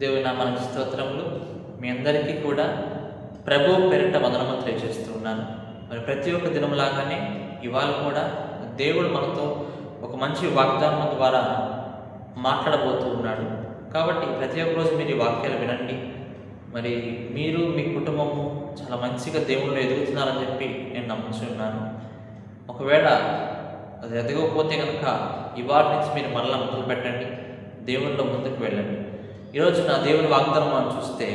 దేవుని నామానికి స్తోత్రములు. మీ అందరికీ కూడా ప్రభు పేరిట వందనములు తెలియజేస్తూ ఉన్నాను. మరి ప్రతి ఒక్క దినంలాగానే ఇవాళ కూడా దేవుడు మనతో ఒక మంచి వాగ్దానం ద్వారా మాట్లాడబోతూ ఉన్నాడు. కాబట్టి ప్రతి ఒక్క రోజు మీరు ఈ వాక్యాలు వినండి. మరి మీరు మీ కుటుంబము చాలా మంచిగా దేవుళ్ళు ఎదుగుతున్నారని చెప్పి నేను నమ్ముతున్నాను. ఒకవేళ అది ఎదగకపోతే కనుక ఇవాళ నుంచి మీరు మళ్ళీ మొదలు పెట్టండి, దేవుళ్ళలో ముందుకు వెళ్ళండి. ఈరోజు నా దేవుని వాగ్దానం మనం చూస్తే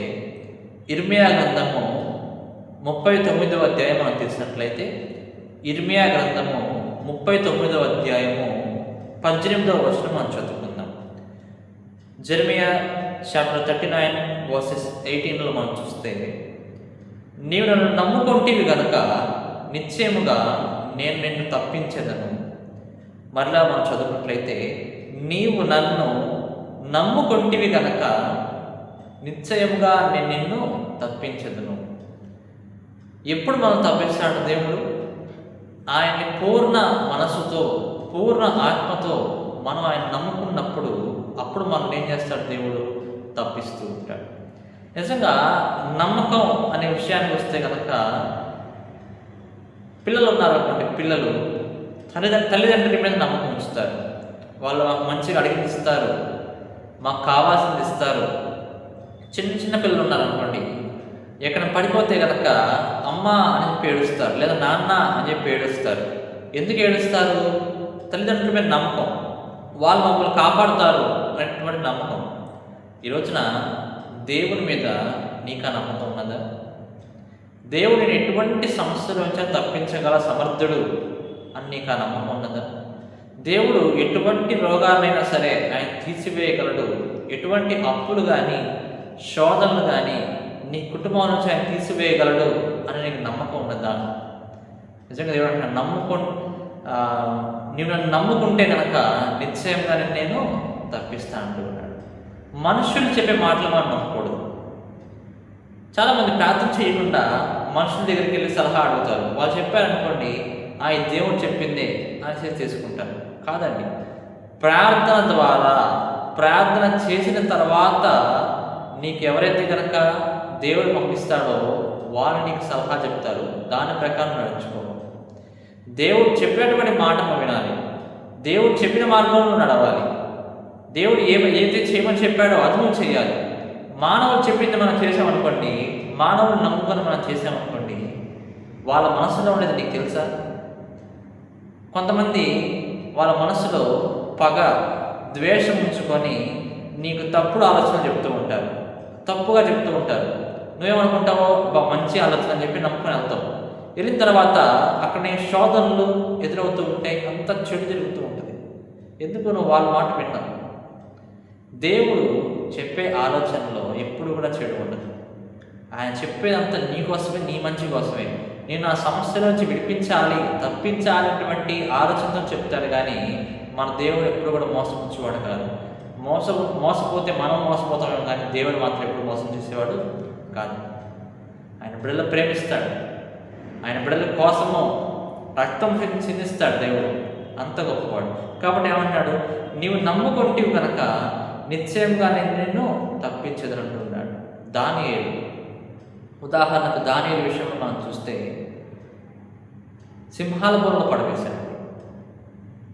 ఇర్మియా గ్రంథము 39వ అధ్యాయం మనం తీసినట్లయితే ఇర్మియా గ్రంథము 39వ అధ్యాయము 18వ వచనం మనం చదువుకుందాం. జెర్మియా చాప్టర్ 39 వర్సెస్ 18లో మనం చూస్తే, నీవు నన్ను నమ్ముకొంటివి గనుక నిశ్చయముగా నేను నిన్ను తప్పించెదను. మరలా మనం చదువుకున్నట్లయితే, నీవు నన్ను నమ్ముకొంటివి గనక నిశ్చయముగా నేను నిన్ను తప్పించెదను. ఎప్పుడు మనం తప్పిస్తాడు దేవుడు? ఆయన్ని పూర్ణ మనసుతో పూర్ణ ఆత్మతో మనం ఆయన నమ్ముకున్నప్పుడు అప్పుడు మనం ఏం చేస్తాడు? దేవుడు తప్పిస్తూ ఉంటాడు. నిజంగా నమ్మకం అనే విషయానికి వస్తే కనుక పిల్లలు ఉన్నారనుకోండి, పిల్లలు తల్లిదండ్రుల మీద నమ్మకం ఉంచుతారు. వాళ్ళు మాకు మంచిగా అడిగి ఇస్తారు, మాకు కావాల్సింది ఇస్తారు. చిన్న చిన్న పిల్లలు ఉన్నారనుకోండి, ఎక్కడ పడిపోతే కనుక అమ్మ అని చెప్పి ఏడుస్తారు, లేదా నాన్న అని చెప్పి ఏడుస్తారు. ఎందుకు ఏడుస్తారు? తల్లిదండ్రుల మీద నమ్మకం, వాళ్ళు మమ్మల్ని కాపాడుతారు అనేటువంటి నమ్మకం. ఈ రోజున దేవుని మీద నీకు ఆ నమ్మకం ఉన్నదా? దేవుడిని ఎటువంటి సమస్యల నుంచి తప్పించగల సమర్థుడు అని నీకు ఆ నమ్మకం ఉన్నదా? దేవుడు ఎటువంటి రోగాలైనా సరే ఆయన తీసివేయగలడు, ఎటువంటి అప్పులు కానీ శోధనలు కానీ నీ కుటుంబం నుంచి ఆయన తీసివేయగలడు అని నీకు నమ్మకం ఉన్నదా? నిజంగా దేవుడు అంటే నీవు నన్ను నమ్ముకుంటే కనుక నిశ్చయంగా నేను తప్పిస్తాను అంటున్నాడు. మనుషులు చెప్పే మాటలు మనం నమ్మకూడదు. చాలామంది ప్రార్థన చేయకుండా మనుషుల దగ్గరికి వెళ్ళి సలహా అడుగుతారు. వాళ్ళు చెప్పారనుకోండి, ఈ దేవుడు చెప్పిందే అని తీసుకుంటారు. కాదండి, ప్రార్థన ద్వారా ప్రార్థన చేసిన తర్వాత నీకు ఎవరైతే కనుక దేవుడు పంపిస్తాడో వాళ్ళు నీకు సలహా చెప్తారు. దాని ప్రకారం నడుచుకో. దేవుడు చెప్పినటువంటి మాట వినాలి, దేవుడు చెప్పిన మార్గంలో నడవాలి. దేవుడు ఏదైతే చేయమని చెప్పాడో అది నువ్వు చేయాలి. మానవులు చెప్పింది మనం చేసామనుకోండి, మానవులు నమ్ముకొని మనం చేసామనుకోండి, వాళ్ళ మనసులో ఉండేది నీకు తెలుసా? కొంతమంది వాళ్ళ మనసులో పగ ద్వేషం ఉంచుకొని నీకు తప్పుడు ఆలోచన చెప్తూ ఉంటారు, తప్పుగా చెప్తూ ఉంటారు. నువ్వేమనుకుంటావో మంచి ఆలోచన అని చెప్పి నమ్ముకొని వెళ్తావు. వెళ్ళిన తర్వాత అక్కడ శోధనలు ఎదురవుతూ ఉంటాయి, అంత చెడు జరుగుతూ ఉంటుంది. ఎందుకు? నువ్వు వాళ్ళ మాట విన్నావు. దేవుడు చెప్పే ఆలోచనలో ఎప్పుడు కూడా చెడు ఉండదు. ఆయన చెప్పేదంతా నీ కోసమే, నీ మంచి కోసమే. నేను ఆ సమస్య నుంచి విడిపించాలి, తప్పించాలి అటువంటి ఆలోచనతో చెప్తాడు. కానీ మన దేవుడు ఎప్పుడు కూడా మోసపుచ్చేవాడు కాదు. మోసపోతే మనం మోసపోతాం, కానీ దేవుడు మాత్రం ఎప్పుడు మోసం చేసేవాడు కాదు. ఆయన బిడ్డలు ప్రేమిస్తాడు, ఆయన బిడ్డల కోసము రక్తం చిందిస్తాడు దేవుడు. అంత గొప్పవాడు. కాబట్టి ఏమన్నాడు? నీవు నమ్ముకొంటివి కనుక నిశ్చయంగా నేను నిన్ను తప్పించదనంటున్నాడు. దానియేలు, ఉదాహరణకు దానియేలు విషయంలో మనం చూస్తే సింహాల బోన్లో పడవేశాడు,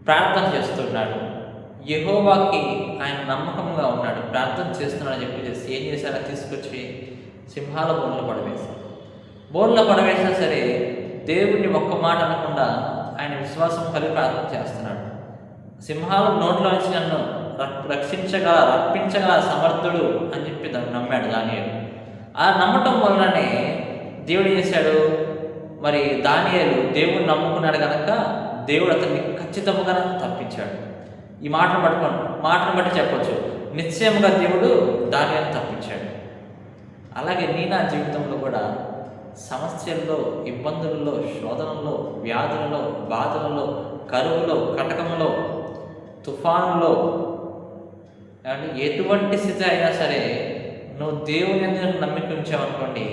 ప్రార్థన చేస్తున్నాడు. యెహోవాకి ఆయన నమ్మకంగా ఉన్నాడు, ప్రార్థన చేస్తున్నాడని చెప్పేసి ఏం చేశారో తీసుకొచ్చి సింహాల బోన్లో పడవేశాడు. బోన్లో పడవేసినా సరే దేవుడిని ఒక్క మాట అనకుండా ఆయన విశ్వాసం కలిగి ప్రార్థన చేస్తున్నాడు. సింహాల నోట్లో నుంచి నన్ను రప్పించగల సమర్థుడు అని చెప్పి నమ్మాడు దానియేలు. ఆ నమ్మటం వలననే దేవుడు చేశాడు. మరి దానియేలు దేవుడు నమ్ముకున్నాడు కనుక దేవుడు అతన్ని ఖచ్చితంగా తప్పించాడు. ఈ మాటను బట్టి చెప్పొచ్చు, నిశ్చయముగా దేవుడు దానియేలును తప్పించాడు. అలాగే నా జీవితంలో కూడా సమస్యల్లో, ఇబ్బందులలో, శోధనలో, వ్యాధులలో, బాధలలో, కరువులో, కటకములో, తుఫానులో, ఎటువంటి స్థితి అయినా సరే నువ్వు దేవుని మీద నమ్మిక ఉంచావనుకోండి,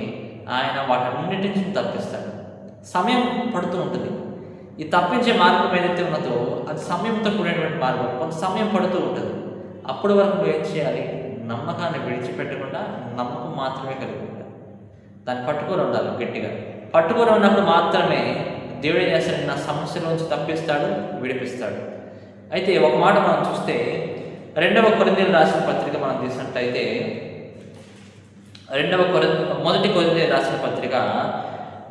ఆయన వాటన్నిటి నుంచి తప్పిస్తాడు. సమయం పడుతూ ఉంటుంది. ఈ తప్పించే మార్గం ఏదైతే ఉన్నదో అది సమయంతో కూడినటువంటి మార్గం, కొంత సమయం పడుతూ ఉంటుంది. అప్పటి వరకు నువ్వు ఏం చేయాలి? నమ్మకాన్ని విడిచిపెట్టకుండా నమ్మకం మాత్రమే కలిగి ఉండాలి. దాన్ని పట్టుకొని ఉండాలి గట్టిగా. పట్టుకొని ఉన్నప్పుడు మాత్రమే దేవుడు ఏం చేస్తాడు, నా సమస్యల నుంచి తప్పిస్తాడు, విడిపిస్తాడు. అయితే ఒక మాట మనం చూస్తే 2 కొరింథీయులకు రాసిన పత్రిక మనం తీసినట్టయితే 1 కొరింథీయులకు రాసిన పత్రిక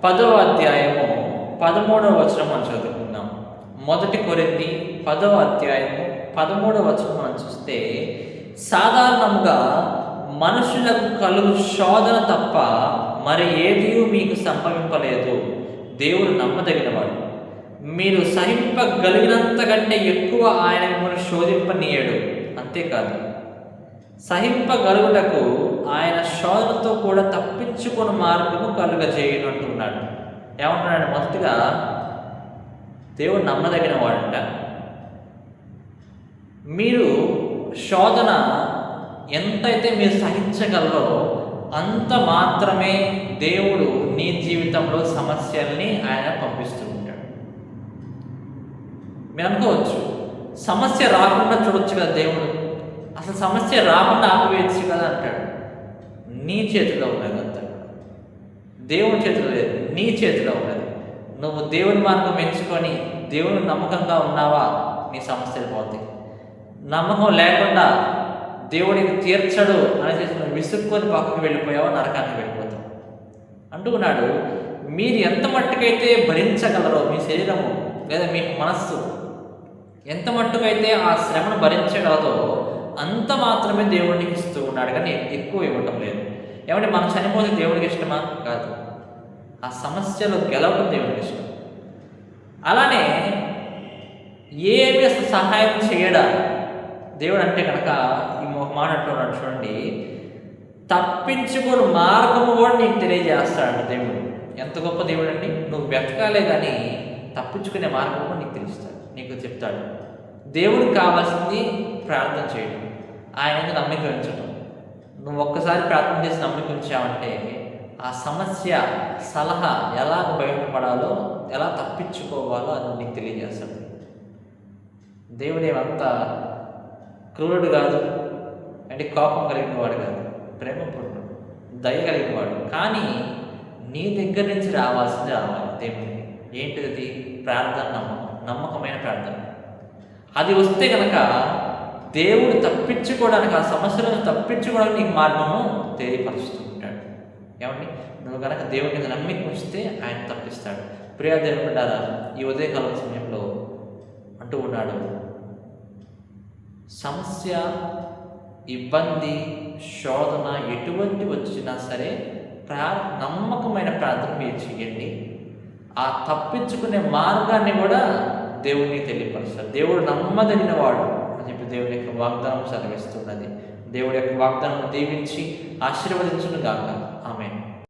10వ అధ్యాయము 13వ వచనం మనం చదువుకుందాం. 1 కొరింథీ 10వ అధ్యాయము 13వ వచనం మనం చూస్తే, సాధారణంగా మనుషులకు కలుగు శోధన తప్ప మరి ఏదీ మీకు సంభవింపలేదు. దేవుడు నమ్మదగినవాడు. మీరు సహింపగలిగినంత కంటే ఎక్కువ ఆయన మిమ్మల్ని శోధింపనీయడు. అంతేకాదు, సహింపగలుగుటకు ఆయన శోధనతో కూడా తప్పించుకుని మార్గము కలుగజేయను అంటున్నాడు. ఏమంటున్నాడు? మొదటిగా దేవుడు నమ్మదగిన వాడంట. మీరు శోధన ఎంతైతే మీరు సహించగలరో అంత మాత్రమే దేవుడు నీ జీవితంలో సమస్యల్ని ఆయన పంపిస్తూ ఉంటాడు. మీరు అనుకోవచ్చు, సమస్య రాకుండా చూడొచ్చు కదా దేవుడు, అసలు సమస్య రాకుండా ఆపివేయచ్చు కదా అంటాడు. నీ చేతిలో ఉన్నది అంతా, దేవుని చేతిలో లేదు, నీ చేతిలో ఉన్నది. నువ్వు దేవుని మార్గం ఎంచుకొని దేవుని నమ్మకంగా ఉన్నావా, నీ సమస్యలు పోతాయి. నమ్మకం లేకుండా దేవుడికి తీర్చడు అనేసి విసుక్కొని పక్కకు వెళ్ళిపోయావో నరకానికి వెళ్ళిపోతావు. అంటున్నాడు, మీరు ఎంత మట్టుకైతే భరించగలరో, మీ శరీరము లేదా మీ మనస్సు ఎంత మట్టుకైతే ఆ శ్రమను భరించగలదో అంత మాత్రమే దేవుడికి ఇస్తూ ఉన్నాడు, కానీ ఎక్కువ ఇవ్వటం లేదు. ఏమంటే మనం చనిపోతే దేవుడికి ఇష్టమా? కాదు. ఆ సమస్యలో గెలవడం దేవుడికి ఇష్టం. అలానే ఏమి అసలు సహాయం చేయడా దేవుడు అంటే కనుక ఈ మాట అంటున్నాడు చూడండి, తప్పించుకుని మార్గము కూడా నీకు తెలియజేస్తాడు దేవుడు. ఎంత గొప్ప దేవుడు అండి! నువ్వు వెతకాలే కానీ తప్పించుకునే మార్గం కూడా నీకు తెలుస్తాడు, నీకు చెప్తాడు. దేవుడికి కావాల్సింది ప్రార్థన చేయడం, ఆయన నమ్మిక ఉంచడం. నువ్వు ఒక్కసారి ప్రార్థన చేసి నమ్మిక ఉంచావంటే ఆ సమస్య సలహా ఎలా బయటపడాలో, ఎలా తప్పించుకోవాలో అది నీకు తెలియజేస్తాడు. దేవుడు ఏమంతా క్రూరుడు కాదు, అంటే కోపం కలిగిన వాడు కాదు, ప్రేమపూర్ణుడు, దయ కలిగిన వాడు. కానీ నీ దగ్గర నుంచి రావాల్సింది రావాలి దేవుడికి. ఏంటిది? ప్రార్థన, నమ్మకమైన ప్రార్థన. అది వస్తే కనుక దేవుడు తప్పించుకోవడానికి, ఆ సమస్యలను తప్పించుకోవడానికి నీకు మార్గము తెలియపరుస్తూ ఉంటాడు. ఏమండి, నువ్వు కనుక దేవుడి మీద నమ్మిక ఉంచితే ఆయన తప్పిస్తాడు. ప్రియ దేవుని బిడ్డలారా, ఈ ఉదయకాల సమయంలో అంటూ ఉన్నాడు, సమస్య, ఇబ్బంది, శోధన ఎటువంటి వచ్చినా సరే నమ్మకమైన ప్రార్థన మీరు చేయండి. ఆ తప్పించుకునే మార్గాన్ని కూడా దేవుడిని తెలియపరుస్తారు. దేవుడు నమ్మదగిన వాడు అని చెప్పి దేవుడి యొక్క వాగ్దానం సెలవిస్తున్నది. దేవుడి యొక్క వాగ్దానం దీవించి ఆశీర్వదించును గాక. ఆమేన్.